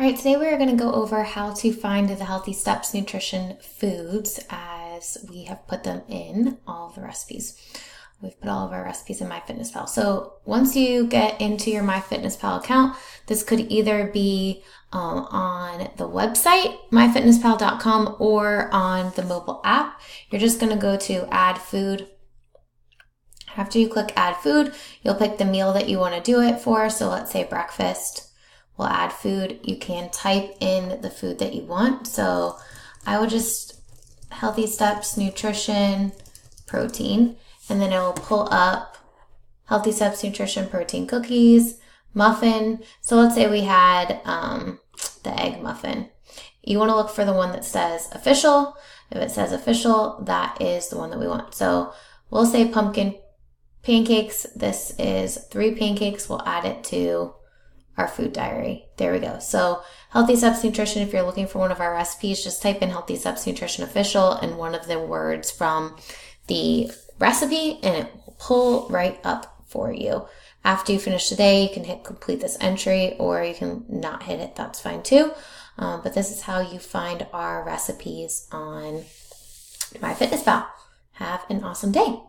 right, today we're going to go over how to find the Healthy Steps Nutrition foods as we have put them in all of the recipes. We've put all of our recipes in MyFitnessPal. So once you get into your MyFitnessPal account, this could either be on the website, myfitnesspal.com, or on the mobile app. You're just going to go to Add Food. After you click Add Food, you'll pick the meal that you want to do it for. So let's say breakfast. We'll add food. You can type in the food that you want. So I will just Healthy Steps Nutrition Protein. And then it will pull up Healthy Steps Nutrition Protein Cookies, Muffin. So let's say we had the egg muffin. You want to look for the one that says official. If it says official, that is the one that we want. So we'll say pumpkin pancakes. This is 3 pancakes. We'll add it to our food diary. There we go. So Healthy Steps Nutrition, if you're looking for one of our recipes, just type in Healthy Steps Nutrition Official and one of the words from the recipe and it will pull right up for you. After you finish the day, you can hit complete this entry or you can not hit it. That's fine too. But this is how you find our recipes on MyFitnessPal. Have an awesome day.